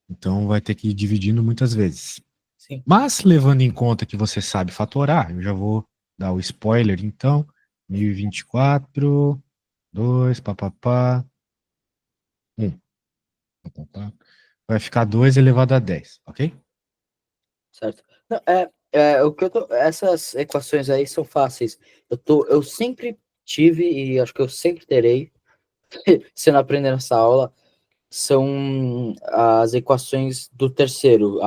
Então vai ter que ir dividindo muitas vezes. Sim. Mas, levando em conta que você sabe fatorar, eu já vou dar o spoiler, então. 1024, 2, papapá, 1. Papapá. Vai ficar 2 elevado a 10, ok? Certo. Não, o que eu tô, essas equações aí são fáceis. Eu sempre tive e acho que eu sempre terei, se não aprender nessa aula, são as equações do terceiro,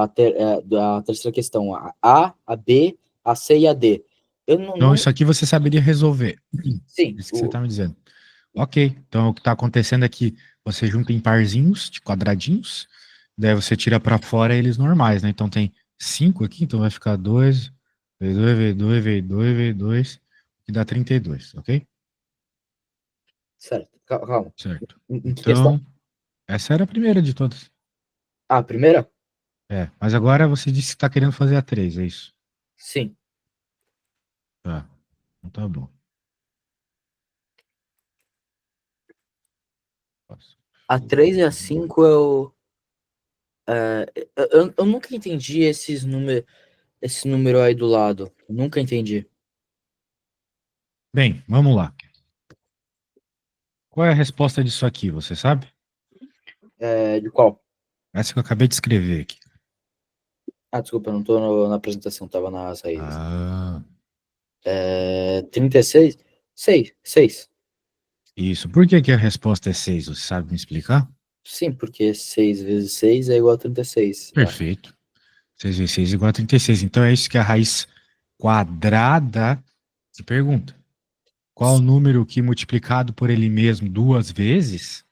da terceira questão, a B, a C e a D. Eu não, Então, não isso aqui você saberia resolver. sim, Isso que você está me dizendo. Ok. Então, o que está acontecendo é que você junta em parzinhos, de quadradinhos, daí você tira para fora eles normais, né? Então, tem 5 aqui, então vai ficar 2 V2, V2, V2, V2, que dá 32, ok? certo. Calma. Certo. Em que questão? Então, essa era a primeira de todas. A primeira? É, mas agora você disse que está querendo fazer a 3, é isso? Sim. Tá. Então tá bom. Posso. A 3 e a 5 eu nunca entendi esse número aí do lado. Nunca entendi. Bem, vamos lá. Qual é a resposta disso aqui, você sabe? De qual? Essa que eu acabei de escrever aqui. Ah, desculpa, eu não tô na apresentação, tava nas raízes. Ah, 36? 6, 6. isso. Por que que a resposta é 6? Você sabe me explicar? Sim, porque 6 vezes 6 é igual a 36, eu acho. Perfeito. 6 vezes 6 igual a 36. Então é isso que a raiz quadrada se pergunta. Qual o número que multiplicado por ele mesmo duas vezes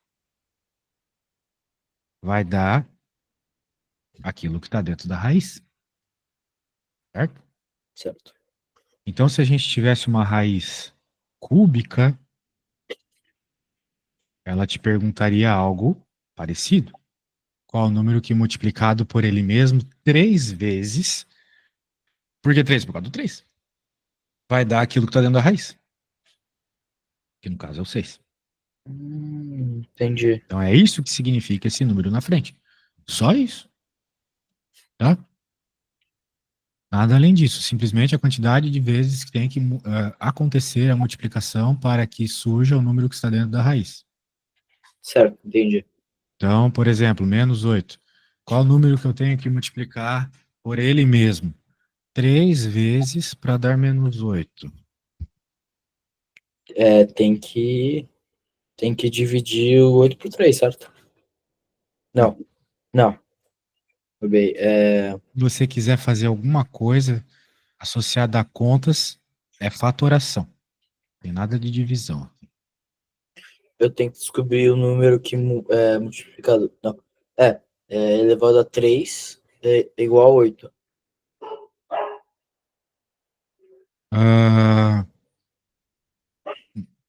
vai dar aquilo que está dentro da raiz, certo? Certo. Então, se a gente tivesse uma raiz cúbica, ela te perguntaria algo parecido. Qual o número que multiplicado por ele mesmo três vezes, por que três? Por causa do três, vai dar aquilo que está dentro da raiz, que no caso é o 6. Entendi. Então é isso que significa esse número na frente. Só isso, tá? Nada além disso, simplesmente a quantidade de vezes que tem que acontecer a multiplicação para que surja o número que está dentro da raiz. Certo, entendi. Então, por exemplo, -8. Qual o número que eu tenho que multiplicar por ele mesmo? Três vezes para dar -8. Tem que dividir o 8 por 3, certo? Não. Não, não. Bem, Se você quiser fazer alguma coisa associada a contas, é fatoração. Não tem nada de divisão. eu tenho que descobrir o número que é multiplicado. Não. Elevado a 3 é igual a 8. Ah,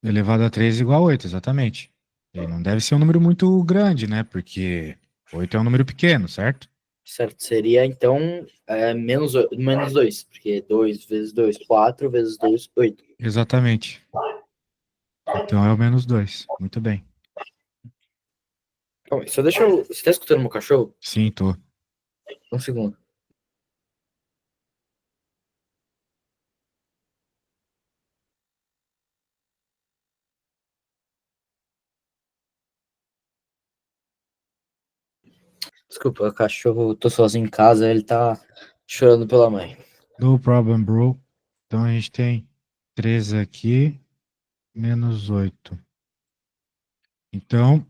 elevado a 3 igual a 8, exatamente. E não deve ser um número muito grande, né? Porque 8 é um número pequeno, certo? Certo? Seria então menos 2, porque 2 vezes 2, 4 vezes 2, 8. Exatamente. Então é o -2. Muito bem. Calma aí, só deixa eu. Você tá escutando meu cachorro? Sim, tô. Um segundo. Desculpa, o cachorro, tô sozinho em casa, ele tá chorando pela mãe. No problem, bro. Então a gente tem 3 aqui, -8. Então,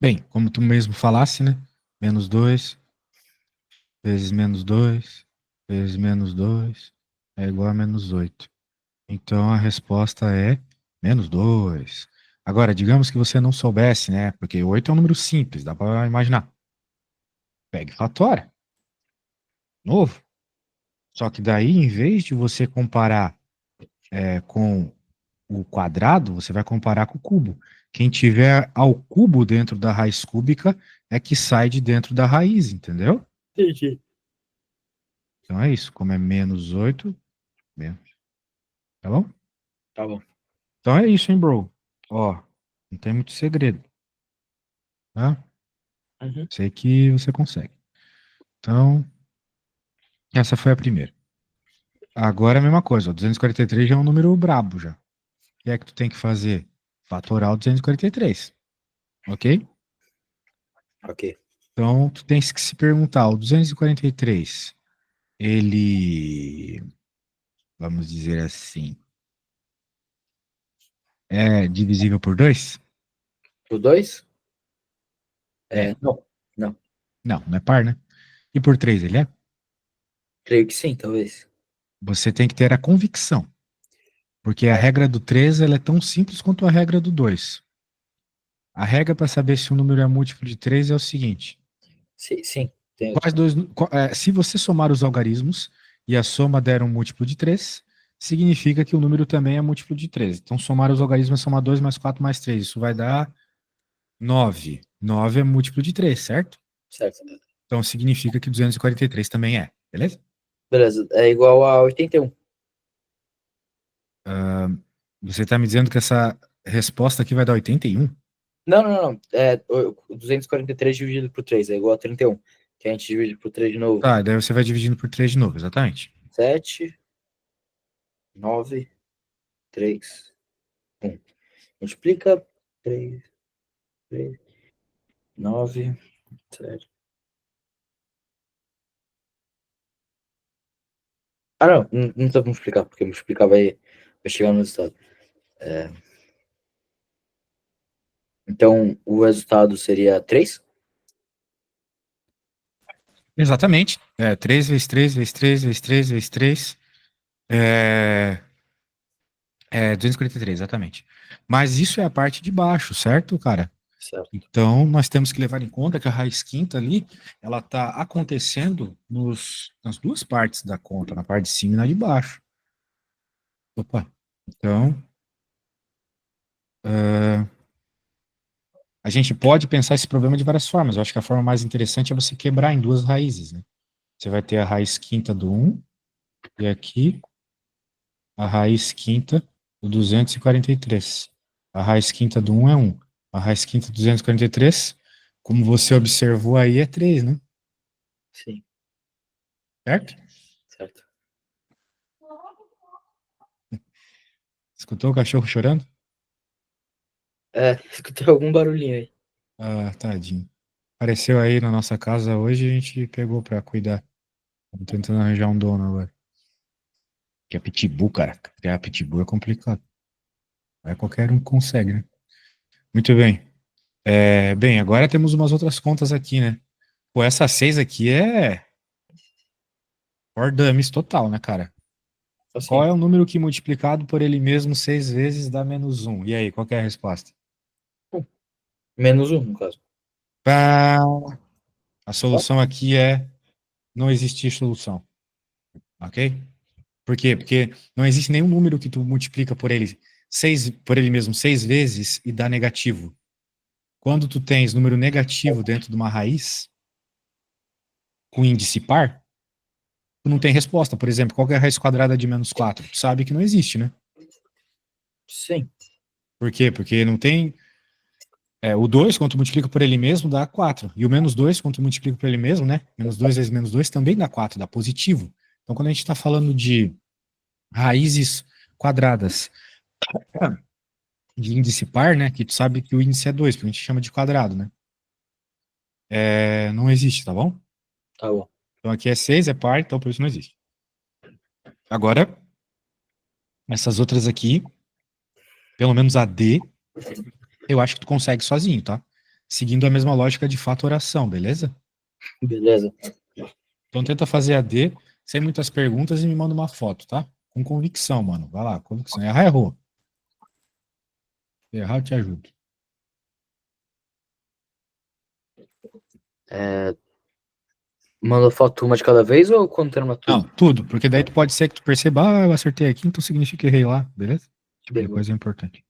bem, como tu mesmo falasse, né? -2 vezes -2 vezes -2 é igual a -8. Então a resposta é -2. Agora, digamos que você não soubesse, né? Porque 8 é um número simples, dá para imaginar. Pegue fatora, novo. Só que daí, em vez de você comparar com o quadrado, você vai comparar com o cubo. Quem tiver ao cubo dentro da raiz cúbica é que sai de dentro da raiz, entendeu? Entendi. Então é isso. Como é -8, menos. Tá bom? Tá bom. Então é isso, hein, bro? Ó, não tem muito segredo, tá? Uhum. Sei que você consegue. Então, essa foi a primeira. Agora é a mesma coisa, ó, 243 já é um número brabo já. O que é que tu tem que fazer? Fatorar o 243, ok? Ok. Então, tu tens que se perguntar, o 243, ele, vamos dizer assim, é divisível por 2? O 2? É. Não. Não. Não, não é par, né? E por 3 ele é? Creio que sim, talvez. Você tem que ter a convicção, porque a regra do 3 ela é tão simples quanto a regra do 2. A regra para saber se um número é múltiplo de 3 é o seguinte: Sim, sim. Tem quais dois, se você somar os algarismos e a soma der um múltiplo de 3, significa que o número também é múltiplo de 3. Então, somar os algarismos é somar 2 mais 4 mais 3. Isso vai dar 9. 9 é múltiplo de 3, certo? certo. Então, significa que 243 também é, beleza? Beleza. É igual a 81. Você está me dizendo que essa resposta aqui vai dar 81? Não, não, não. É o 243 dividido por 3 é igual a 31. Que a gente divide por 3 de novo. Tá, daí você vai dividindo por 3 de novo, exatamente. 7, 9, 3, 1. Multiplica 3, 3, 9, 7. Ah, não. Não precisa multiplicar, porque multiplicar vai chegar no resultado. Então, o resultado seria 3? Exatamente. 3 vezes 3 vezes 3 vezes 3 vezes 3. É, 243, exatamente. Mas isso é a parte de baixo, certo, cara? Certo. Então, nós temos que levar em conta que a raiz quinta ali, ela está acontecendo nas duas partes da conta, na parte de cima e na de baixo. Opa. Então, a gente pode pensar esse problema de várias formas. Eu acho que a forma mais interessante é você quebrar em duas raízes, né? Você vai ter a raiz quinta do um e aqui a raiz quinta do 243. A raiz quinta do um é um. A raiz quinta do 243, como você observou aí, é 3, né? Sim, Certo? certo. Escutou o cachorro chorando? Escutei algum barulhinho aí. Ah, tadinho. Apareceu aí na nossa casa hoje e a gente pegou pra cuidar. Estamos tentando arranjar um dono agora. Que é pitbull, cara. Criar pitbull é complicado. Não é qualquer um que consegue, né? Muito bem. Bem, agora temos umas outras contas aqui, né? Pô, essa 6 aqui é for dummies total, né, cara? Qual Assim, é o número que multiplicado por ele mesmo 6 vezes dá menos um? E aí, qual que é a resposta? menos um, no caso. Pá! A Só? solução aqui é não existir solução, ok? Por quê? Porque não existe nenhum número que tu multiplica por ele mesmo 6 vezes e dá negativo. Quando tu tens número negativo dentro de uma raiz com índice par, tu não tem resposta. Por exemplo, qual que é a raiz quadrada de menos 4? Tu sabe que não existe, né? Sim. Por quê? Porque não tem. O 2 quando tu multiplica por ele mesmo, dá 4. E o menos 2 quando tu multiplica por ele mesmo, né? Menos 2 vezes menos 2 também dá 4, dá positivo. Então, quando a gente está falando de raízes quadradas de índice par, né? Que tu sabe que o índice é 2, porque a gente chama de quadrado, né? Não existe, tá bom? Tá bom. Então aqui é 6, é par, então por isso não existe. Agora, essas outras aqui, pelo menos a D, eu acho que tu consegue sozinho, tá? Seguindo a mesma lógica de fatoração, beleza? Beleza. Então tenta fazer a D sem muitas perguntas e me manda uma foto, tá? Com convicção, mano. Vai lá, convicção. Errar, errou. Errar, eu te ajudo. É, manda foto uma de cada vez ou contando Não, tudo? tudo, porque daí tu pode ser que tu perceba, eu acertei aqui, então significa que errei lá, beleza? Esse tipo de Beleza. coisa é importante.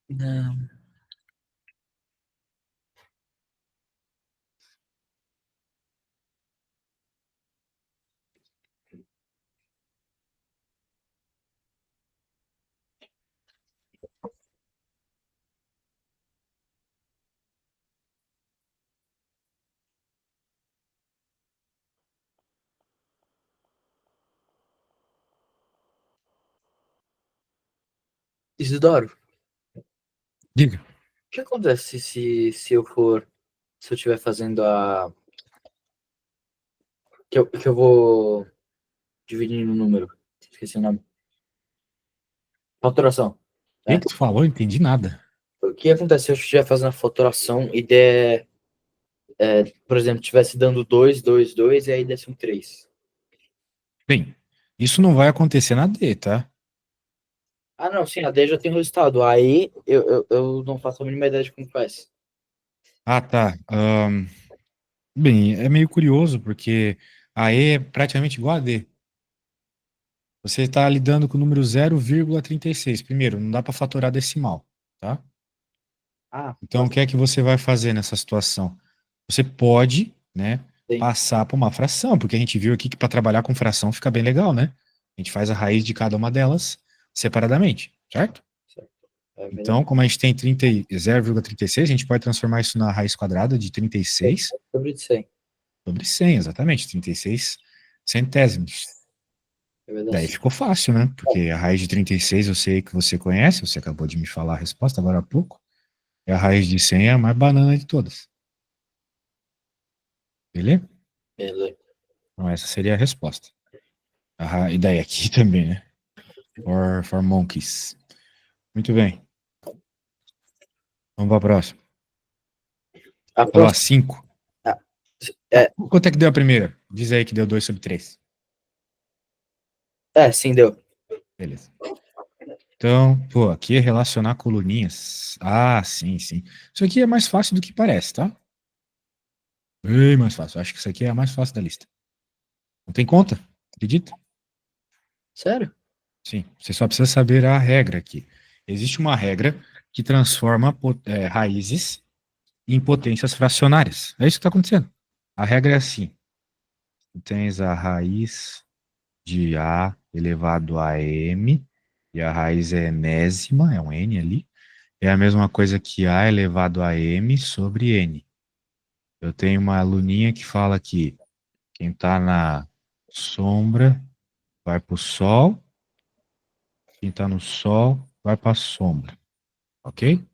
Não. Isidoro, Diga. o que acontece se eu for, se eu estiver fazendo a, que eu vou dividindo o número? Esqueci o nome. Faturação, O que né? que tu falou? Eu entendi nada. O que acontece se eu estiver fazendo a faturação e der, por exemplo, estivesse dando 2 2 2 e aí desse um 3? Bem, isso não vai acontecer na D, tá? Ah, não, sim, a D já tem o resultado. Aí eu não faço a mínima ideia de como faz. Ah, tá. Bem, é meio curioso, porque a E é praticamente igual a D. Você está lidando com o número 0,36. Primeiro, não dá para fatorar decimal, tá? Ah, Então, o que é que você vai fazer nessa situação? Você pode, né, sim, passar para uma fração, porque a gente viu aqui que para trabalhar com fração fica bem legal, né? A gente faz a raiz de cada uma delas separadamente, certo? certo. É melhor. Então, como a gente tem 0,36, a gente pode transformar isso na raiz quadrada de 36 Sobre de 100. sobre 100, exatamente, 36 centésimos. É verdade. Daí ficou fácil, né? Porque a raiz de 36 eu sei que você conhece, você acabou de me falar a resposta agora há pouco. E a raiz de 100 é a mais banana de todas. Beleza? Beleza. Então essa seria a resposta. E daí aqui também, né? For monkeys. Muito bem. Vamos para a próxima. A Falou a próxima. 5. Ah, Tá. é, Quanto é que deu a primeira? Diz aí que deu 2 sobre 3. sim, deu. Beleza. Então, pô, aqui é relacionar coluninhas. Ah, sim, sim. Isso aqui é mais fácil do que parece, tá? Bem mais fácil. Eu acho que isso aqui é a mais fácil da lista. Não tem conta? Acredita? Sério? Sim. Você só precisa saber a regra aqui. Existe uma regra que transforma raízes em potências fracionárias. É isso que está acontecendo. A regra é assim: tu tens a raiz de A elevado a M, e a raiz é enésima, é um N ali, é a mesma coisa que A elevado a M sobre N. Eu tenho uma aluninha que fala que quem está na sombra vai para o sol, quem está no sol vai para a sombra, ok?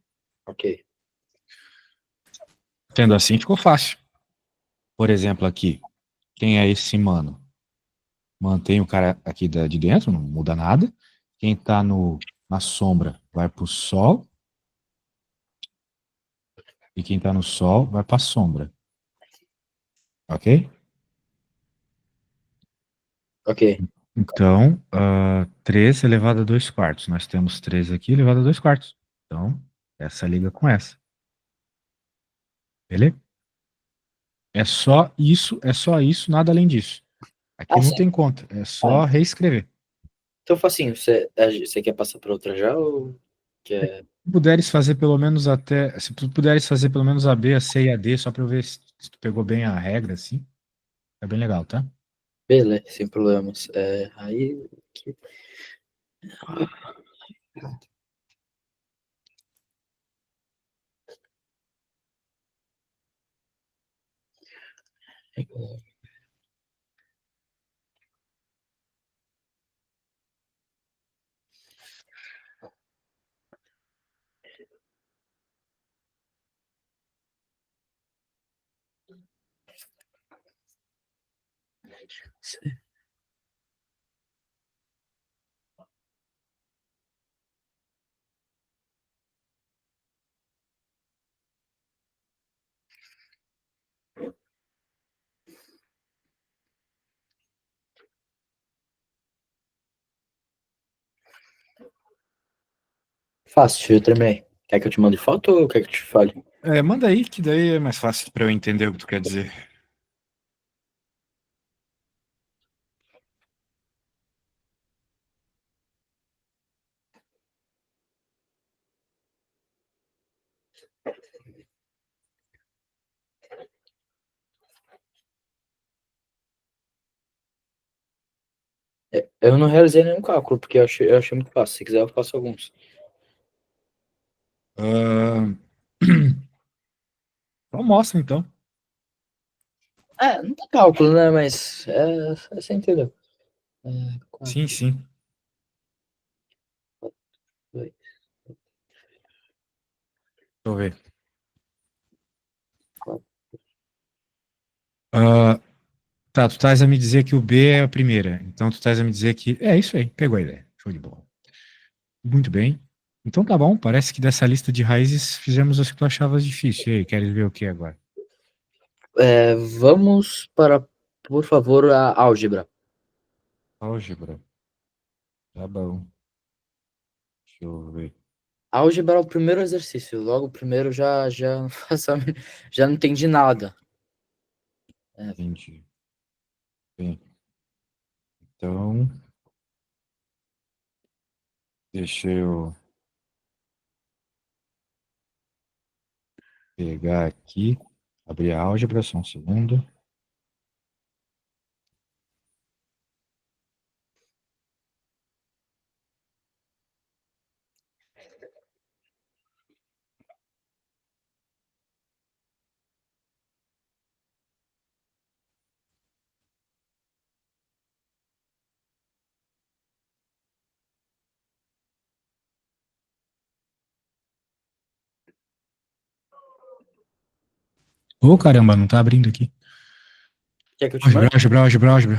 Ok. Sendo assim, ficou fácil. Por exemplo, aqui, quem é esse mano? Mantém o cara aqui de dentro, não muda nada. Quem está na sombra vai para o sol, e quem está no sol vai para a sombra, ok? Ok. Então, 3 elevado a 2 quartos. Nós temos 3 aqui elevado a 2 quartos. Então, essa liga com essa. Beleza? É só isso, nada além disso. Aqui Ah, não sim. tem conta, é Ah, só reescrever. então, facinho. Você quer passar para outra já ou quer? Se puderes fazer pelo menos até, se tu puderes fazer pelo menos a B, a C e a D, só para eu ver se tu pegou bem a regra, assim, é bem legal, tá? Beleza, sem problemas. Aí. Fácil, eu também. Quer que eu te mande foto ou quer que eu te fale? Manda aí, que daí é mais fácil para eu entender o que tu quer dizer. Eu não realizei nenhum cálculo, porque eu achei muito fácil. Se quiser, eu faço alguns. Ah, então mostra, então. É, não tem cálculo, né? Mas você entendeu. É, Sim, 4, sim. 2. Deixa eu ver. Ah, tá, tu estás a me dizer que o B é a primeira. Então tu estás a me dizer que. É isso aí, pegou a ideia. Show de bola. Muito bem. Então tá bom, parece que dessa lista de raízes fizemos as que tu achavas difícil. E aí, queres ver o que agora? Vamos para, por favor, a álgebra. Álgebra. Tá bom. Deixa eu ver. Álgebra é o primeiro exercício. Logo, o primeiro já não faço, já não entendi nada. É, Entendi. Bem, então, deixa eu pegar aqui, abrir a álgebra, só um segundo. Ô, caramba, não tá abrindo aqui. quer que eu te Álgebra, mande? álgebra, álgebra, álgebra.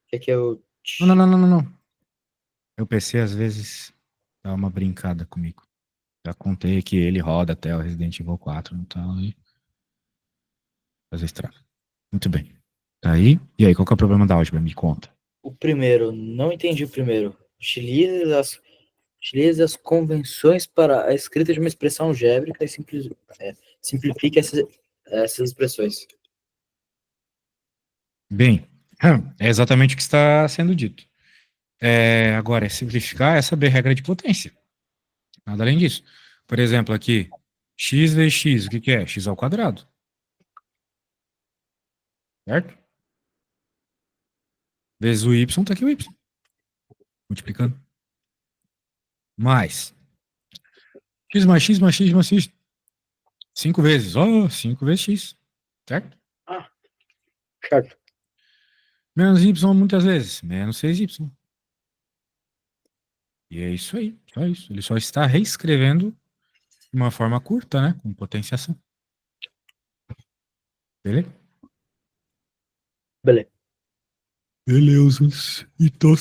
Quer que eu Não, não, te... não, não, não, não. Meu PC às vezes dá uma brincada comigo. Já contei que ele roda até o Resident Evil 4 e tal, e fazer estrago. Muito bem. Tá aí? E aí, qual que é o problema da álgebra? Me conta. O primeiro, não entendi o primeiro. Utilize as convenções para a escrita de uma expressão algébrica e simplifique essas expressões. Bem, é exatamente o que está sendo dito. Agora, é simplificar é saber regra de potência. Nada além disso. Por exemplo, aqui, x vezes x, o que que é? X ao quadrado, certo? Vezes o y, tá aqui o y, multiplicando. Mais x mais x mais x mais x, 5 vezes, 5 vezes x, certo? Ah, certo. Menos y muitas vezes, menos 6y. E é isso aí, só isso. Ele só está reescrevendo de uma forma curta, né? Com potenciação. Beleza? Beleza. Beleza. Então,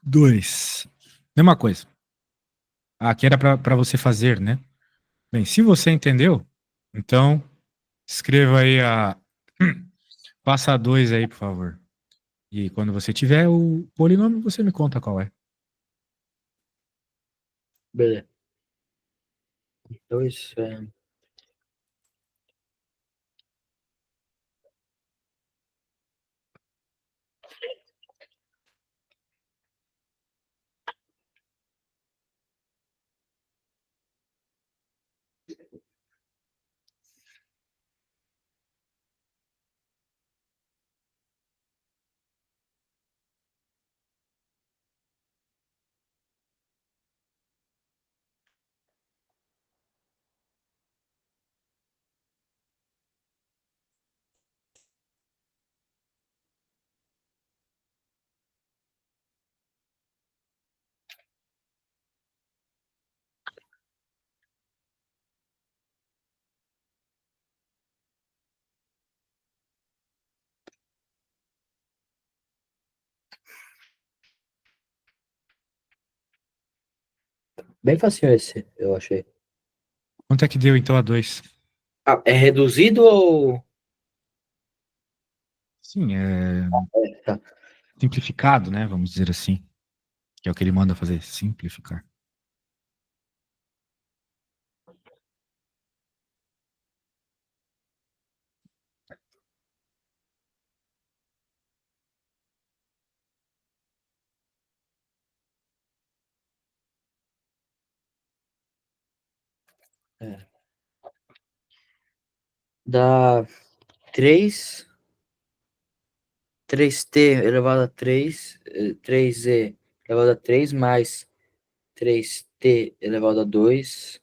2. Mesma coisa. Aqui era para você fazer, né? Bem, se você entendeu, então escreva aí a. Passa a 2 aí, por favor. E quando você tiver o polinômio, você me conta qual é. Beleza. Dois, bem facinho esse, eu achei. Quanto é que deu então a 2? Ah, é reduzido ou... Sim, é Tá. simplificado, né? Vamos dizer assim. Que é o que ele manda fazer, simplificar. É. Dá 3 3t elevado a 3, 3z elevado a 3 mais 3t elevado a 2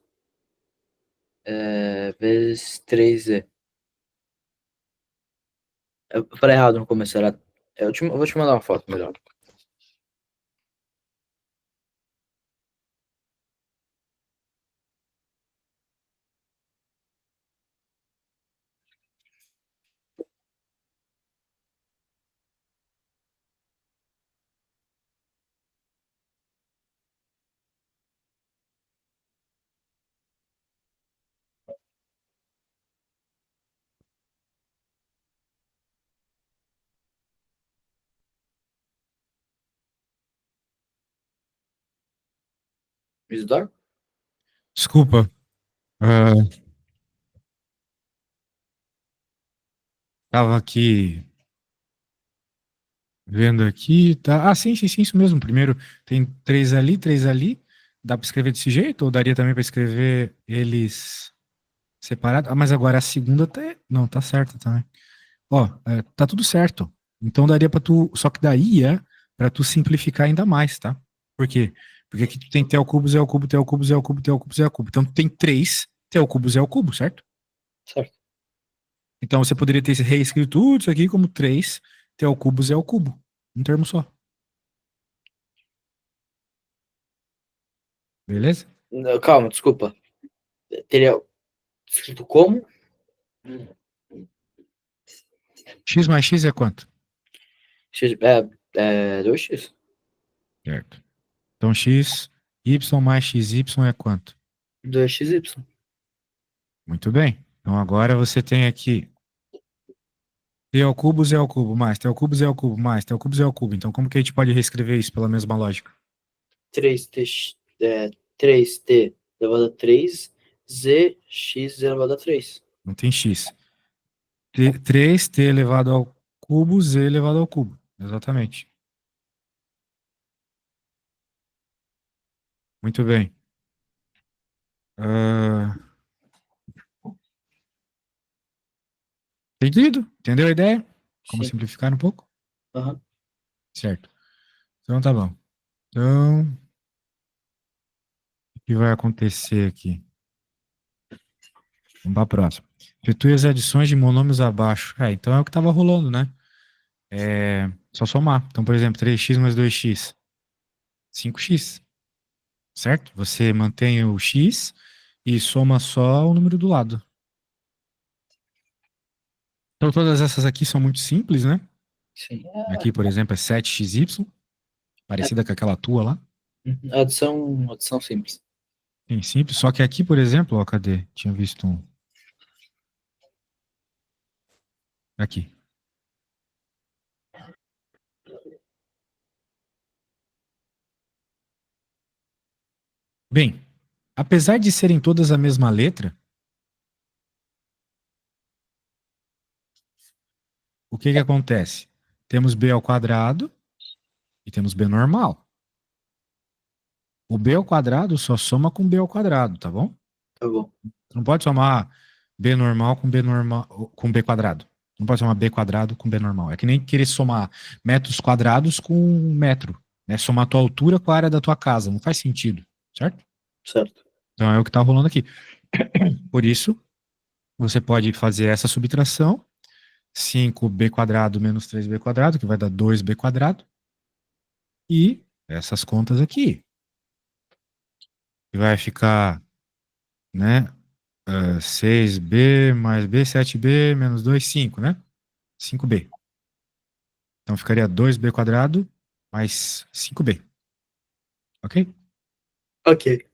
vezes 3z. Eu falei errado no começo, era. Eu vou te mandar uma foto melhor. Isidoro? Desculpa. Tava aqui vendo aqui, tá? Ah, sim, sim, sim, isso mesmo. Primeiro tem três ali, três ali. Dá para escrever desse jeito? Ou daria também para escrever eles separados? Ah, mas agora a segunda tá. Não, tá certa também. Ó, tá tudo certo. Então daria para tu. Só que daí é para tu simplificar ainda mais, tá? Por quê? Porque aqui tu tem T ao cubo, Z ao cubo, T ao cubo, Z ao cubo, T ao cubo, Z ao cubo. Então tu tem três T ao cubo, Z ao cubo, certo? Certo. Então você poderia ter reescrito tudo isso aqui como 3 T ao cubo, Z ao cubo. Um termo só. Beleza? Não, calma, desculpa. Teria escrito como? X mais X é quanto? X, 2x? Certo. Então X, Y mais XY é quanto? 2xy. Muito bem. Então agora você tem aqui T ao cubo, Z ao cubo, mais T ao cubo, Z ao cubo, mais T ao cubo, Z ao cubo. Então como que a gente pode reescrever isso pela mesma lógica? 3t elevado a 3, z, x elevado a 3. Não tem X. 3T elevado ao cubo, Z elevado ao cubo. Exatamente. Muito bem. Ah, entendido? Entendeu a ideia? Como Sim. simplificar um pouco? Aham. Certo. Então tá bom. Então, o que vai acontecer aqui? Vamos para a próxima. Efetue as adições de monômios abaixo. Então é o que estava rolando, né? Só somar. Então, por exemplo, 3x mais 2x, 5x, certo? Você mantém o x e soma só o número do lado. Então, todas essas aqui são muito simples, né? Sim. Aqui, por exemplo, é 7xy, parecida com aquela tua lá. Adição simples. Sim, simples. Só que aqui, por exemplo, ó, cadê? Tinha visto um. Aqui. Bem, apesar de serem todas a mesma letra, o que que acontece? Temos b ao quadrado e temos b normal. O b ao quadrado só soma com b ao quadrado, tá bom? Tá bom. Não pode somar b normal com b normal com b quadrado. Não pode somar b quadrado com b normal. É que nem querer somar metros quadrados com metro, né? Somar a tua altura com a área da tua casa. Não faz sentido, certo? Certo. Então é o que está rolando aqui. Por isso, você pode fazer essa subtração, 5b quadrado menos 3b quadrado, que vai dar 2b quadrado, e essas contas aqui, que vai ficar, né, 6b mais b, 7b menos 2, 5, né? 5b. Então ficaria 2b quadrado mais 5b, ok? Ok.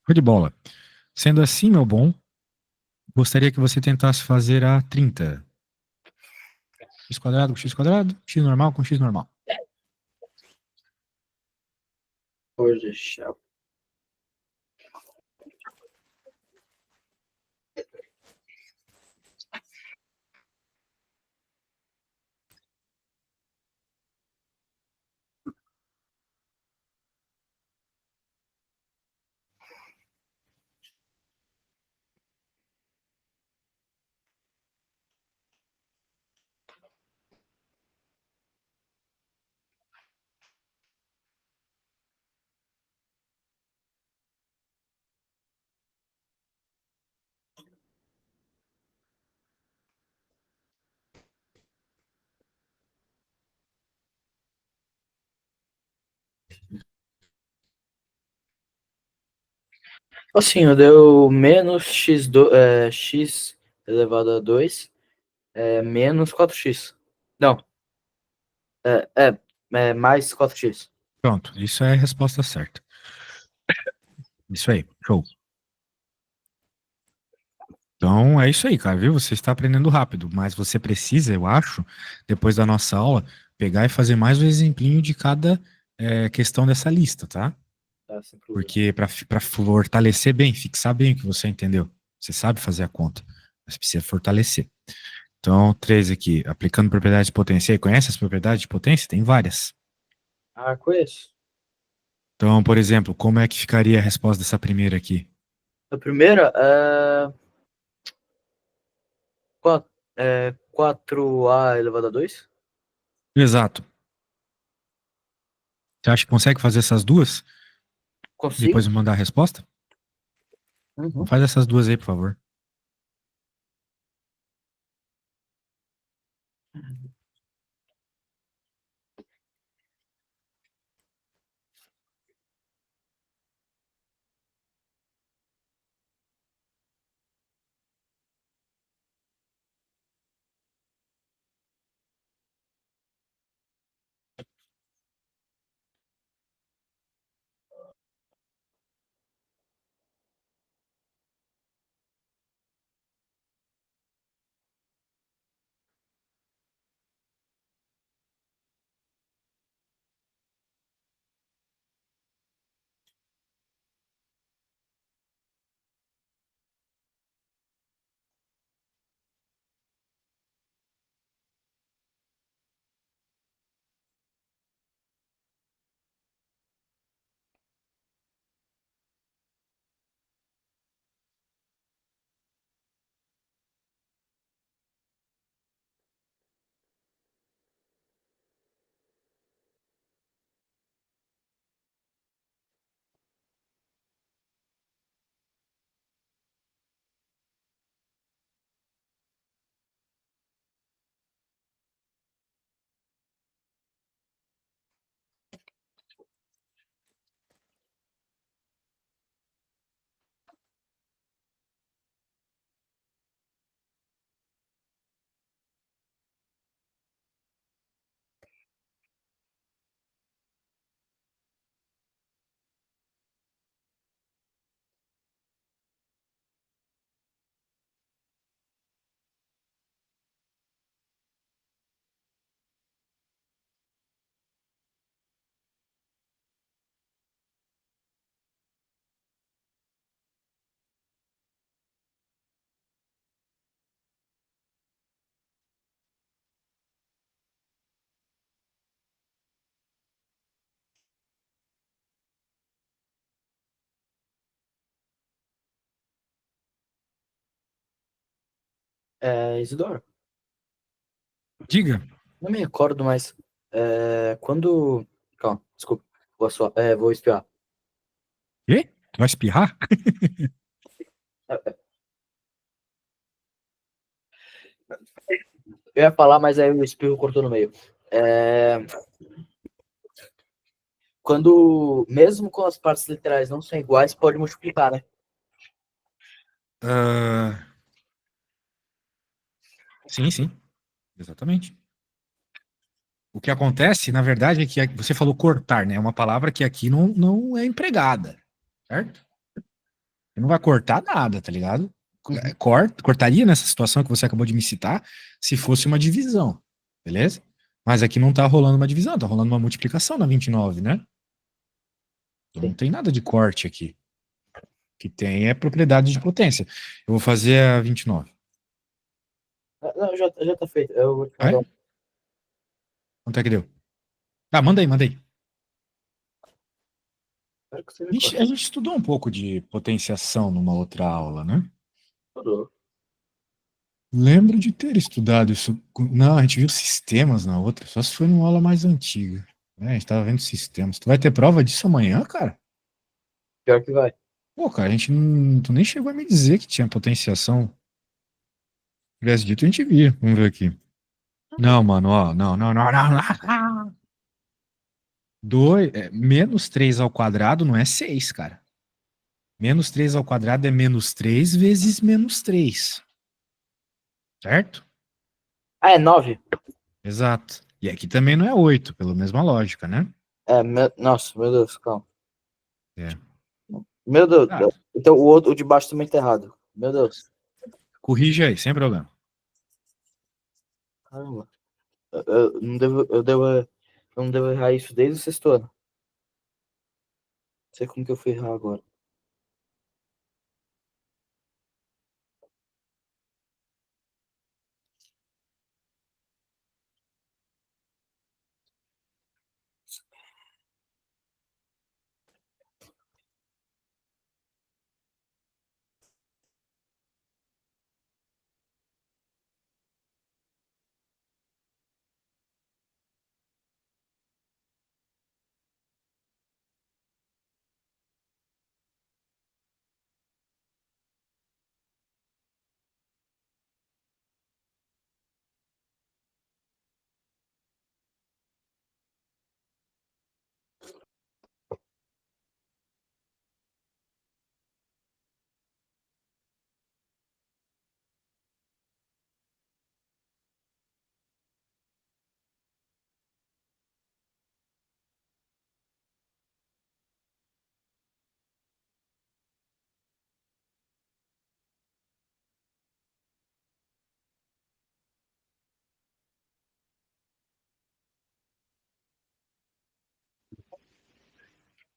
Foi de bola. Sendo assim, meu bom, gostaria que você tentasse fazer a 30. X quadrado com x quadrado, x normal com x normal. Pode deixar. Assim, deu menos x elevado a 2 menos 4x. Não, é, é, mais 4x. Pronto, isso é a resposta certa. Isso aí, show. Então é isso aí, cara, viu? Você está aprendendo rápido, mas você precisa, eu acho, depois da nossa aula, pegar e fazer mais um exemplinho de cada questão dessa lista, tá? Tá, sem problema. Porque para fortalecer bem, fixar bem o que você entendeu. Você sabe fazer a conta, mas precisa fortalecer. Então, três aqui, aplicando propriedade de potência. E aí, conhece as propriedades de potência? Tem várias. Ah, conheço. Então, por exemplo, como é que ficaria a resposta dessa primeira aqui? A primeira é 4a elevado a 2. Exato. Você acha que consegue fazer essas duas? Consigo? Depois me mandar a resposta? Então Uhum. faz essas duas aí, por favor. Isidoro, Diga. não me recordo, mas quando. Calma, desculpa. Vou espiar. Quê? Tu vai espirrar? Eu ia falar, mas aí o espirro cortou no meio. É, mesmo com as partes literais não são iguais, pode multiplicar, né? Ah, sim, sim, exatamente. O que acontece, na verdade, é que você falou cortar, né? É uma palavra que aqui não é empregada, certo? Você não vai cortar nada, tá ligado? Uhum. Cortaria nessa situação que você acabou de me citar se fosse uma divisão, beleza? Mas aqui não tá rolando uma divisão, tá rolando uma multiplicação na 29, né? Então não Sim. tem nada de corte aqui. O que tem é propriedade de potência. Eu vou fazer a 29. Não, já tá feito. Eu vou te Ah, mandar é? Quanto é que deu? Ah, manda aí, manda aí. Espero que você me A consiga. gente estudou um pouco de potenciação numa outra aula, né? Lembro de ter estudado isso. Não, a gente viu sistemas na outra, só se foi numa aula mais antiga. A gente tava vendo sistemas. Tu vai ter prova disso amanhã, cara? Pior que vai. Pô, cara, a gente não. Tu nem chegou a me dizer que tinha potenciação. Se tivesse dito, a gente via. Vamos ver aqui. Não, mano, ó. Não, não, não, não, não. Menos 3 ao quadrado não é 6, cara. Menos 3 ao quadrado é menos 3 vezes menos 3. Certo? Ah, é 9. Exato. E aqui também não é 8, pela mesma lógica, né? Nossa, meu Deus, calma. É. Meu Deus. Ah, Então o outro, o de baixo também tá errado. Meu Deus. corrige aí, sem problema. Caramba. Eu não devo errar isso desde o sexto ano. Não sei como que eu fui errar agora.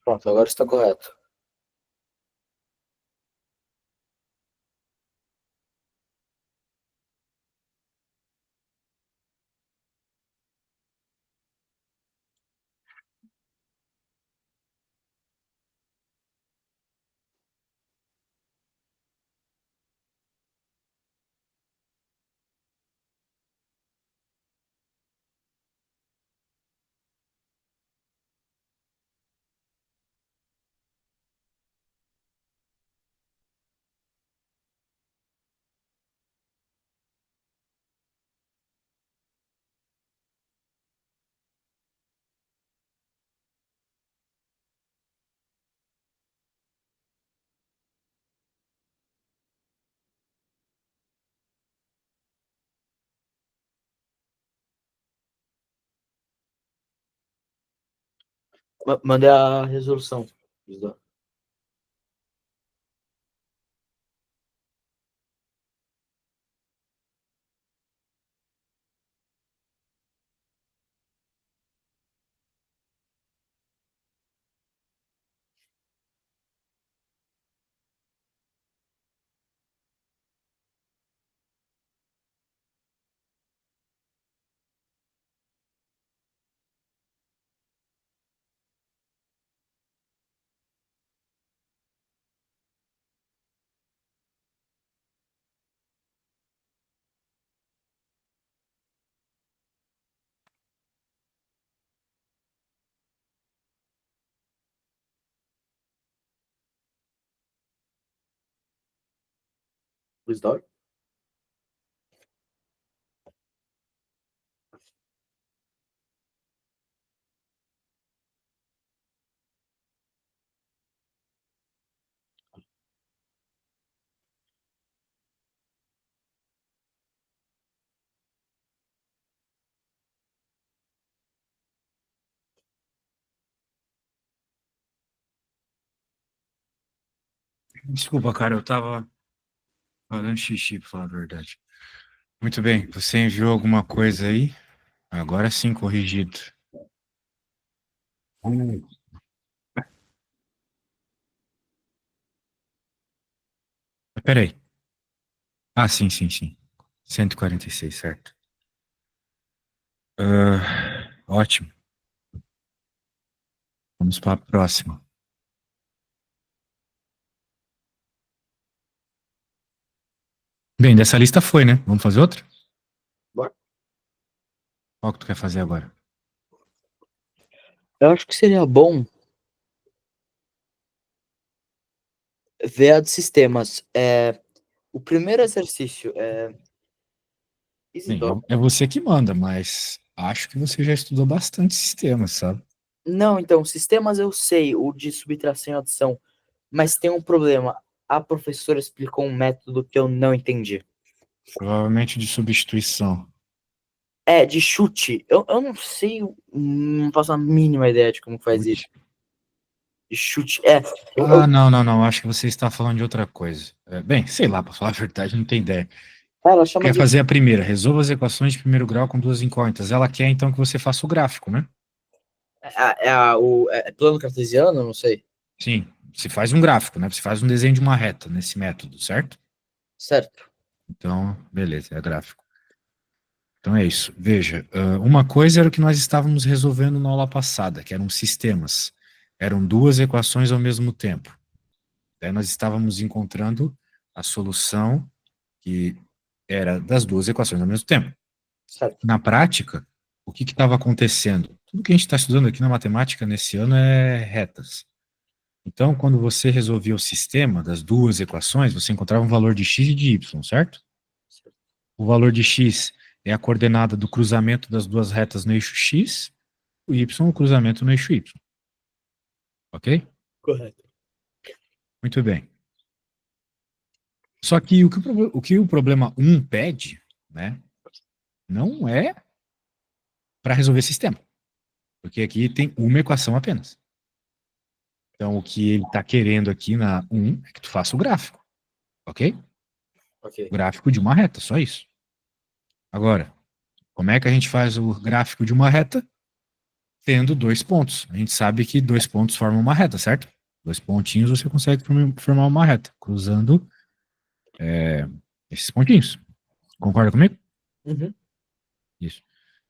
Pronto, agora está correto. Mandei a resolução. Luiz. Desculpa, cara, eu tava falando xixi, pra falar a verdade. Muito bem, você enviou alguma coisa aí? Agora sim, corrigido. Hum. Peraí. Ah, sim, sim, sim. 146, certo. Ótimo. Vamos para a próxima. Bem, dessa lista foi, né? Vamos fazer outra? Bora. Qual que tu quer fazer agora? Eu acho que seria bom ver a de sistemas. O primeiro exercício é Bem, Isidoro. é você que manda, mas acho que você já estudou bastante sistema, sabe? Não, então, sistemas eu sei, o de subtração e adição. Mas tem um problema. A professora explicou um método que eu não entendi. Provavelmente de substituição. É, de chute. Eu não sei, não faço a mínima ideia de como faz isso. De chute. É, Ah, não. Acho que você está falando de outra coisa. Bem, sei lá, para falar a verdade, não tem ideia. ela chama Quer de. fazer a primeira? Resolva as equações de primeiro grau com duas incógnitas. Ela quer então que você faça o gráfico, né? É plano cartesiano? Não sei. Sim, você faz um gráfico, né? Você faz um desenho de uma reta nesse método, certo? Certo. Então, beleza, é gráfico. Então é isso. Veja, uma coisa era o que nós estávamos resolvendo na aula passada, que eram sistemas. Eram duas equações ao mesmo tempo. Daí nós estávamos encontrando a solução que era das duas equações ao mesmo tempo. Certo. Na prática, o que estava acontecendo? Tudo que a gente está estudando aqui na matemática nesse ano é retas. Então, quando você resolvia o sistema das duas equações, você encontrava um valor de x e de y, certo? O valor de x é a coordenada do cruzamento das duas retas no eixo x, o y o cruzamento no eixo y. Ok? Correto. Muito bem. Só que o que o problema 1 pede, né, não é para resolver sistema, porque aqui tem uma equação apenas. Então, o que ele está querendo aqui na 1 é que tu faça o gráfico, ok? Ok. Gráfico de uma reta, só isso. Agora, como é que a gente faz o gráfico de uma reta? Tendo dois pontos. A gente sabe que dois pontos formam uma reta, certo? Dois pontinhos você consegue formar uma reta, cruzando esses pontinhos. Concorda comigo? Uhum. Isso.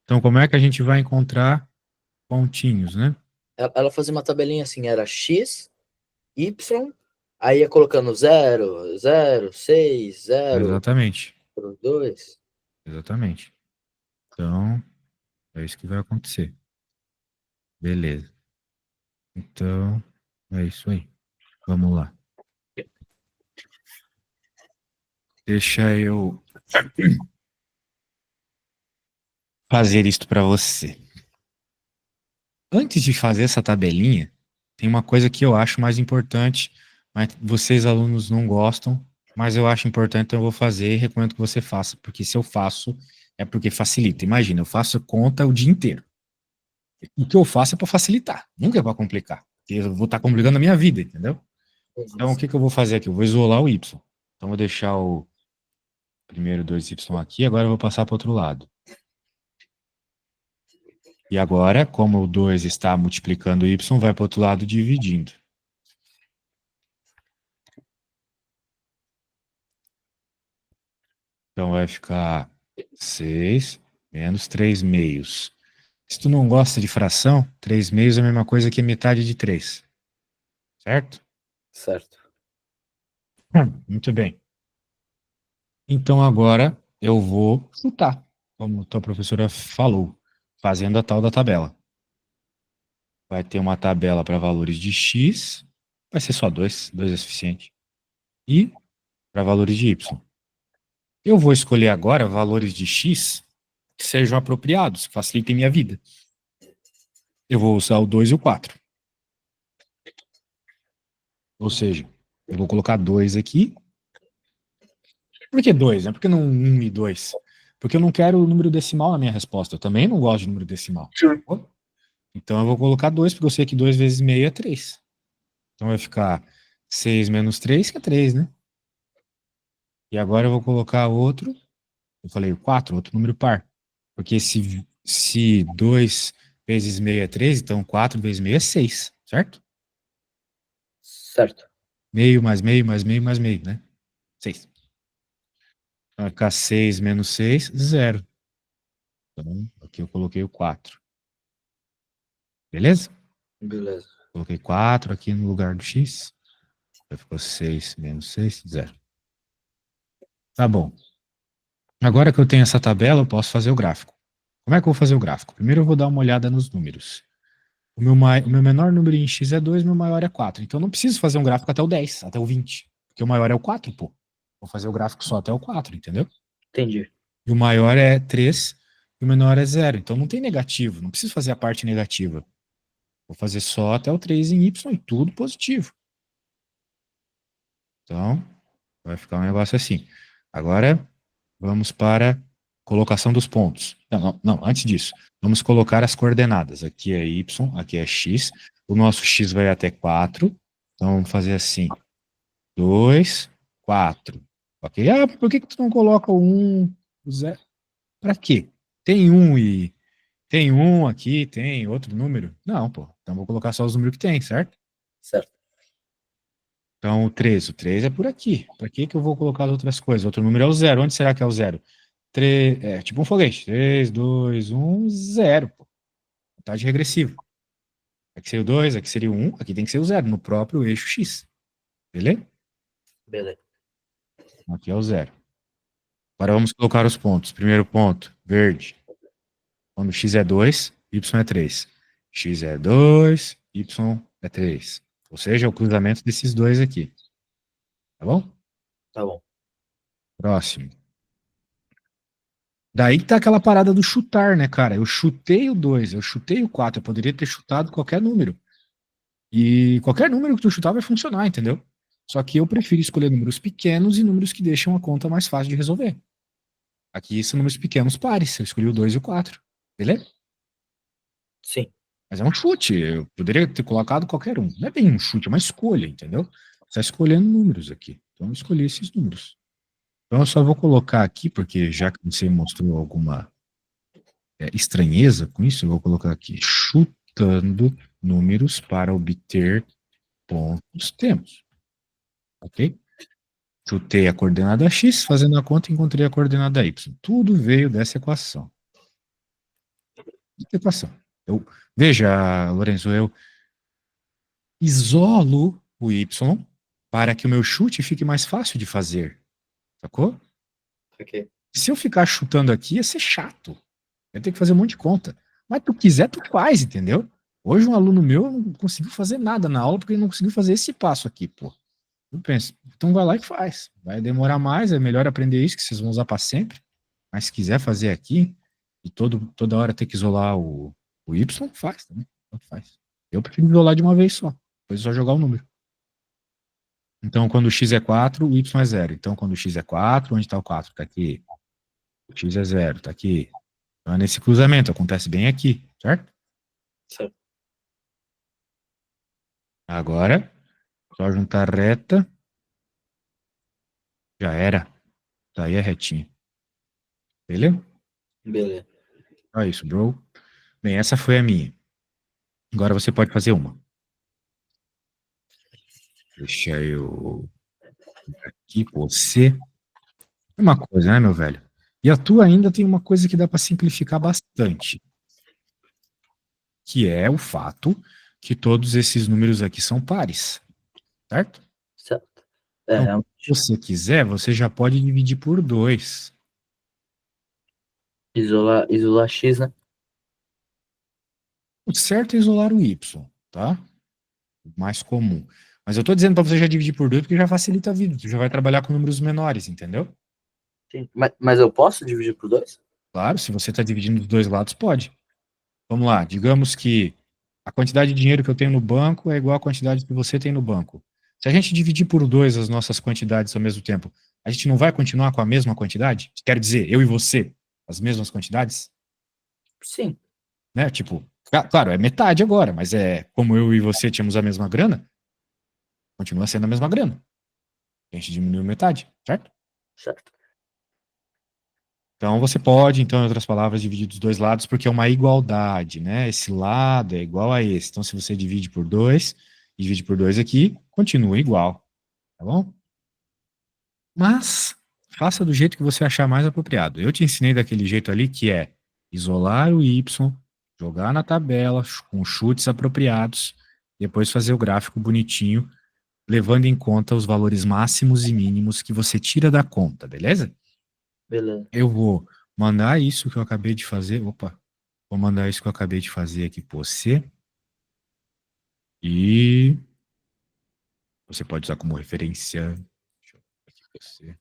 Então, como é que a gente vai encontrar pontinhos, né? Ela fazia uma tabelinha assim, era x, y, aí ia colocando 0, 0, 6, 0, Exatamente. 2. Exatamente. Então, é isso que vai acontecer. Beleza. Então, é isso aí. Vamos lá. Deixa eu fazer isto para você. Antes de fazer essa tabelinha, tem uma coisa que eu acho mais importante, mas vocês alunos não gostam, mas eu acho importante, então eu vou fazer e recomendo que você faça, porque se eu faço, é porque facilita. Imagina, eu faço conta o dia inteiro. O que eu faço é para facilitar, nunca é para complicar, porque eu vou estar complicando a minha vida, entendeu? Então, o que que eu vou fazer aqui? Eu vou isolar o y. Então, eu vou deixar o primeiro 2y aqui, agora eu vou passar para o outro lado. E agora, como o 2 está multiplicando o y, vai para o outro lado dividindo. Então vai ficar 6 menos 3 meios. Se tu não gosta de fração, 3 meios é a mesma coisa que metade de 3. Certo? Certo. Muito bem. Então agora eu vou chutar, como tua professora falou, fazendo a tal da tabela. Vai ter uma tabela para valores de x, vai ser só 2, 2 é suficiente. E para valores de y. Eu vou escolher agora valores de x que sejam apropriados, que facilitem minha vida. Eu vou usar o 2 e o 4. Ou seja, eu vou colocar 2 aqui. Por que 2? Né? Por que não 1 e 2? Porque eu não quero o número decimal na minha resposta. Eu também não gosto de número decimal. Então eu vou colocar 2, porque eu sei que 2 vezes meio é 3. Então vai ficar 6 menos 3, que é 3, né? E agora eu vou colocar outro. Eu falei o 4, outro número par. Porque se 2 vezes meio é 3, então 4 vezes meio é 6, certo? Certo. Meio mais meio mais meio mais meio, né? 6. Então vai ficar 6 menos 6, 0. Então, aqui eu coloquei o 4. Beleza? Beleza. Coloquei 4 aqui no lugar do x. Então ficou 6 menos 6, 0. Tá bom. Agora que eu tenho essa tabela, eu posso fazer o gráfico. Como é que eu vou fazer o gráfico? Primeiro eu vou dar uma olhada nos números. O meu menor número em x é 2, o meu maior é 4. Então eu não preciso fazer um gráfico até o 10, até o 20. Porque o maior é o 4, pô. Vou fazer o gráfico só até o 4, entendeu? Entendi. E o maior é 3 e o menor é 0. Então não tem negativo, não preciso fazer a parte negativa. Vou fazer só até o 3 em y e tudo positivo. Então, vai ficar um negócio assim. Agora, vamos para colocação dos pontos. Não, não, não, antes disso, vamos colocar as coordenadas. Aqui é y, aqui é x. O nosso x vai até 4. Então, vamos fazer assim: 2, 4. Ok? Ah, por que que tu não coloca o 1, o 0? Para quê? Tem um e tem um aqui, tem outro número? Não, pô. Então vou colocar só os números que tem, certo? Certo. Então o 3 é por aqui. Para que que eu vou colocar as outras coisas? Outro número é o zero. Onde será que é o zero? 3, é tipo um foguete. 3, 2, 1, 0, pô. Contagem regressiva. Aqui seria o 2, aqui seria o 1, aqui tem que ser o zero, no próprio eixo X. Beleza? Beleza. Aqui é o zero. Agora vamos colocar os pontos. Primeiro ponto, verde. Quando x é 2, y é 3. X é 2, y é 3. Ou seja, é o cruzamento desses dois aqui. Tá bom? Tá bom. Próximo. Daí que tá aquela parada do chutar, né, cara? Eu chutei o 2, eu chutei o 4. Eu poderia ter chutado qualquer número. E qualquer número que tu chutar vai funcionar, entendeu? Só que eu prefiro escolher números pequenos e números que deixam a conta mais fácil de resolver. Aqui são números pequenos pares. Eu escolhi o 2 e o 4. Beleza? Sim. Mas é um chute. Eu poderia ter colocado qualquer um. Não é bem um chute, é uma escolha, entendeu? Você está escolhendo números aqui. Então eu escolhi esses números. Então eu só vou colocar aqui, porque já que você mostrou alguma estranheza com isso, eu vou colocar aqui chutando números para obter pontos temos. Ok? Chutei a coordenada x, fazendo a conta, encontrei a coordenada y. Tudo veio dessa equação. Equação. Veja, Lorenzo, eu isolo o y para que o meu chute fique mais fácil de fazer, sacou? Ok. Se eu ficar chutando aqui, ia ser chato. Eu ia ter que fazer um monte de conta. Mas tu quiser, tu faz, entendeu? Hoje um aluno meu não conseguiu fazer nada na aula porque ele não conseguiu fazer esse passo aqui, pô. Eu penso, então vai lá e faz. Vai demorar mais, é melhor aprender isso que vocês vão usar para sempre. Mas se quiser fazer aqui e toda hora ter que isolar o y, faz também. Faz. Eu prefiro isolar de uma vez só. Depois é só jogar o número. Então, quando o x é 4, o y é 0. Então, quando o x é 4, onde está o 4? Está aqui. O x é 0, está aqui. Então, é nesse cruzamento, acontece bem aqui, certo? Certo. Agora, só juntar reta. Já era. Tá aí a retinha. Beleza? Beleza. É isso, bro. Bem, essa foi a minha. Agora você pode fazer uma. Deixa eu aqui, você. É uma coisa, né, meu velho? E a tua ainda tem uma coisa que dá para simplificar bastante, que é o fato que todos esses números aqui são pares, certo? Certo. É, Então, se realmente. você quiser, você já pode dividir por 2. Isolar X, né? O certo é isolar o y, tá? O mais comum. Mas eu tô dizendo para você já dividir por 2 porque já facilita a vida. Tu já vai trabalhar com números menores, entendeu? Sim. Mas eu posso dividir por dois? Claro, se você está dividindo dos dois lados, pode. Vamos lá, digamos que a quantidade de dinheiro que eu tenho no banco é igual à quantidade que você tem no banco. Se a gente dividir por 2 as nossas quantidades ao mesmo tempo, a gente não vai continuar com a mesma quantidade? Quero dizer, eu e você, as mesmas quantidades? Sim. Né? Tipo, claro, é metade agora, mas é como eu e você tínhamos a mesma grana, continua sendo a mesma grana. A gente diminuiu metade, certo? Certo. Então você pode, então, em outras palavras, dividir dos dois lados porque é uma igualdade, né? Esse lado é igual a esse. Então, se você divide por 2, divide por 2 aqui, continua igual, tá bom? Mas faça do jeito que você achar mais apropriado. Eu te ensinei daquele jeito ali que é isolar o y, jogar na tabela com chutes apropriados, depois fazer o gráfico bonitinho, levando em conta os valores máximos e mínimos que você tira da conta, beleza? Beleza. Eu vou mandar isso que eu acabei de fazer. Opa, vou mandar isso que eu acabei de fazer aqui para você. E você pode usar como referência. Deixa eu ver aqui pra você.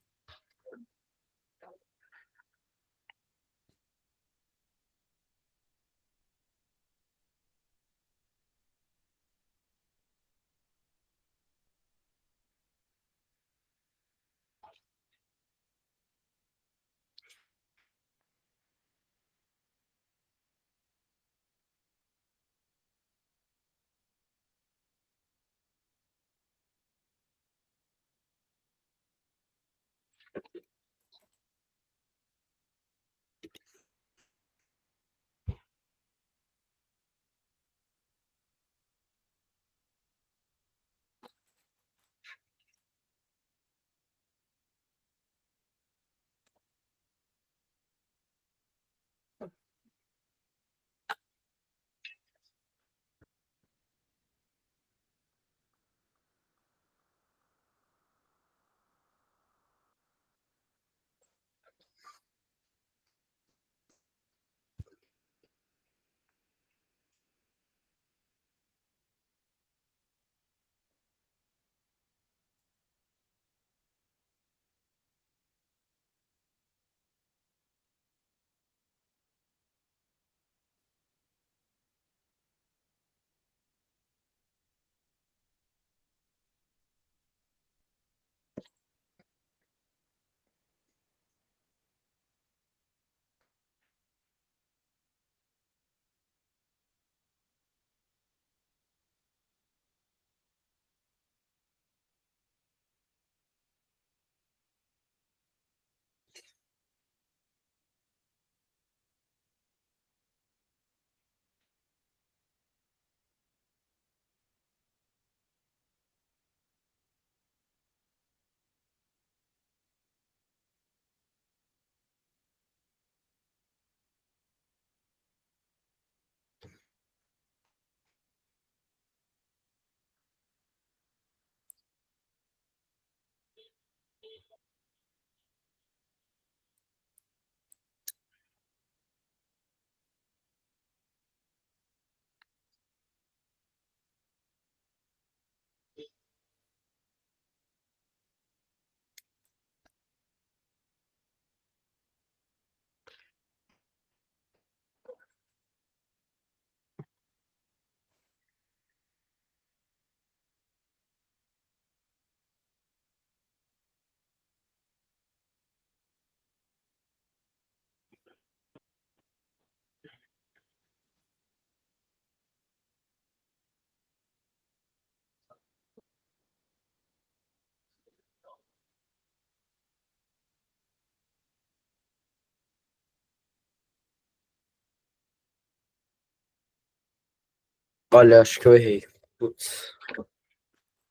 Olha, acho que eu errei. Putz,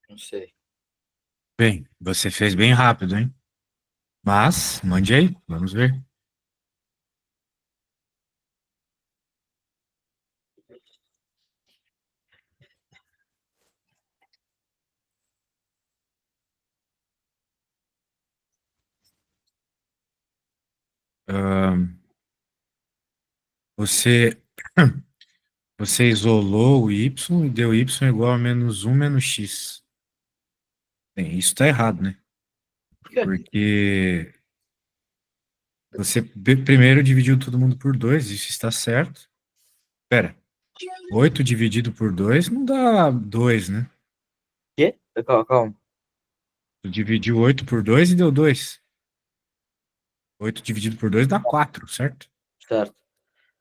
não sei. Bem, você fez bem rápido, hein? Mas, mande aí, vamos ver. Ahn, você, você isolou o y e deu y igual a menos um menos x. Bem, isso está errado, né? Por quê? Porque você primeiro dividiu todo mundo por 2, isso está certo. Pera, 8 dividido por 2 não dá 2, né? Quê? Calma, calma. Tu dividiu 8 por 2 e deu 2. 8 dividido por 2 dá 4, certo? Certo.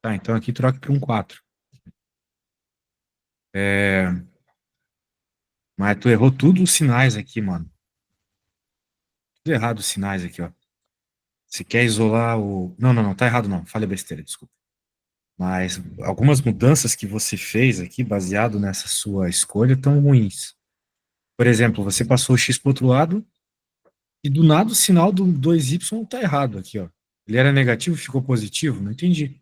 Tá, então aqui troca por um 4. É, mas tu errou tudo os sinais aqui, mano. Tudo errado os sinais aqui, ó. Você quer isolar o. Não, não, não, tá errado não. Falei besteira, desculpa. Mas algumas mudanças que você fez aqui, baseado nessa sua escolha, estão ruins. Por exemplo, você passou o x para o outro lado e do nada o sinal do 2y tá errado aqui, ó. Ele era negativo e ficou positivo? Não entendi.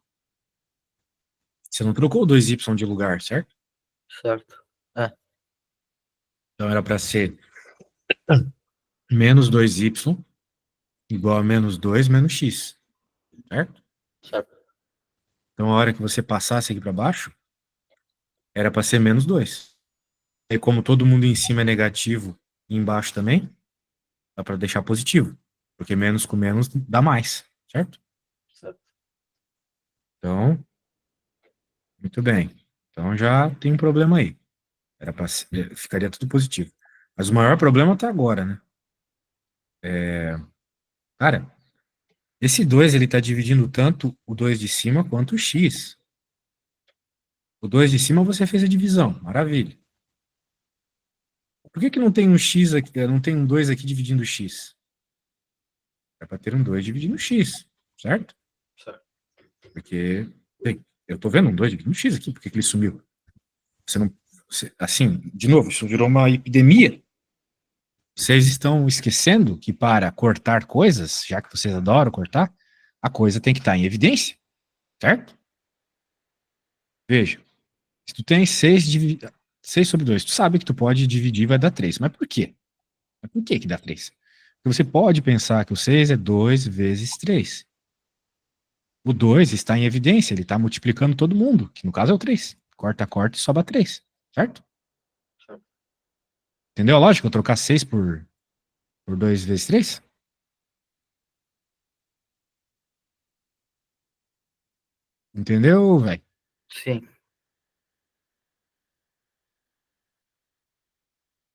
Você não trocou o 2y de lugar, certo? Certo. É, Então era para ser menos 2y igual a menos 2 menos x, certo? certo. Então a hora que você passasse aqui para baixo, era para ser menos 2. E como todo mundo em cima é negativo e embaixo também, dá para deixar positivo. Porque menos com menos dá mais, certo? Certo. Então, muito bem. Então já tem um problema aí. Era pra, ficaria tudo positivo. Mas o maior problema tá agora, né? Cara, esse 2 ele tá dividindo tanto o 2 de cima quanto o x. O 2 de cima você fez a divisão, maravilha. Por que que não tem um x aqui, não tem um 2 aqui dividindo o x? É para ter um 2 dividindo o x, certo? Certo. Porque, bem, eu tô vendo um 2 dividindo o x aqui, por que que ele sumiu? Você não, assim, de novo, isso virou uma epidemia. Vocês estão esquecendo que para cortar coisas, já que vocês adoram cortar, a coisa tem que estar em evidência, certo? Veja, se tu tem 6 sobre 2, tu sabe que tu pode dividir e vai dar 3. Mas por quê? Mas por que que dá 3? Porque você pode pensar que o 6 é 2 vezes 3. O 2 está em evidência, ele está multiplicando todo mundo, que no caso é o 3. Corta, corta e sobra 3, certo? Certo. Entendeu a lógica? Eu trocar 6 por 2 vezes 3? Entendeu, velho? Sim.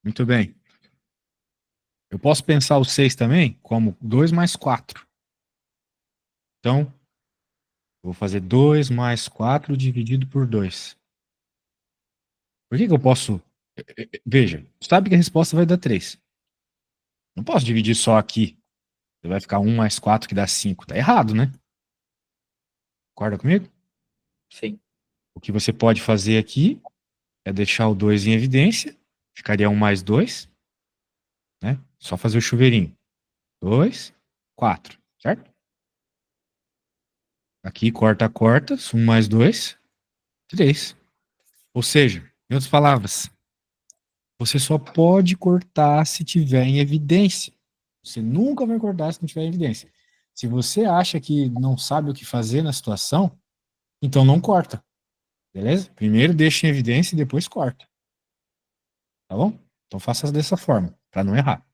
Muito bem. Eu posso pensar o 6 também como 2 mais 4. Então, eu vou fazer 2 mais 4 dividido por 2. Por que que eu posso... Veja, sabe que a resposta vai dar 3. Não posso dividir só aqui. Vai ficar 1 mais 4 que dá 5. Tá errado, né? Concorda comigo? Sim. O que você pode fazer aqui é deixar o 2 em evidência. Ficaria 1 mais 2, né? Só fazer o chuveirinho. 2, 4, certo? Aqui corta, corta. 1 mais 2, 3. Ou seja, em outras palavras, você só pode cortar se tiver em evidência. Você nunca vai cortar se não tiver em evidência. Se você acha que não sabe o que fazer na situação, então não corta. Beleza? Primeiro deixa em evidência e depois corta. Tá bom? Então faça dessa forma, para não errar.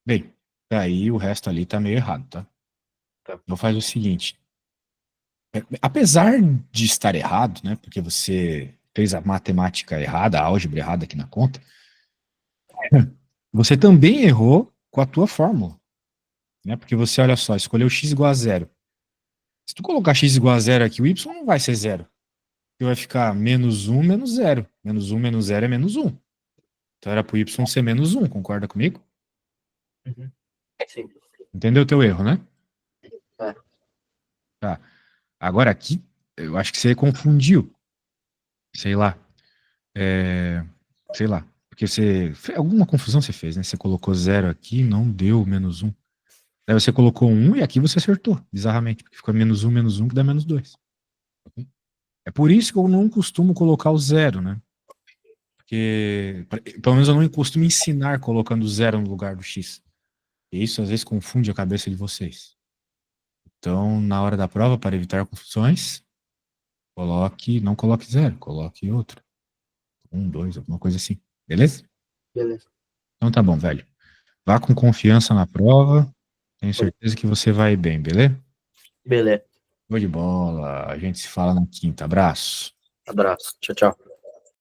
Bem, aí o resto ali tá meio errado, tá? Tá. Então faz o seguinte. Apesar de estar errado, né? Porque você fez a matemática errada, a álgebra errada aqui na conta, você também errou com a tua fórmula, né? Porque você, olha só, escolheu x igual a zero. Se tu colocar x igual a zero aqui, o y não vai ser zero. Porque vai ficar menos um menos zero. Menos zero é menos um. Então era pro y ser menos um, concorda comigo? Uhum. Sim. Entendeu o teu erro, né? É. Tá. Agora aqui, eu acho que você confundiu. sei lá, sei lá, porque alguma confusão você fez, né? Você colocou zero aqui, não deu menos um. Daí você colocou um e aqui você acertou, bizarramente, porque ficou menos um que dá menos dois. É por isso que eu não costumo colocar o zero, né? Porque, pelo menos eu não costumo ensinar colocando zero no lugar do x. E isso às vezes confunde a cabeça de vocês. Então, na hora da prova, para evitar confusões, não coloque zero, coloque outro. Um, dois, alguma coisa assim. Beleza? Beleza. Então tá bom, velho. Vá com confiança na prova. Tenho certeza que você vai bem, beleza? Beleza. Show de bola. A gente se fala na quinta. Abraço. Abraço. Tchau, tchau.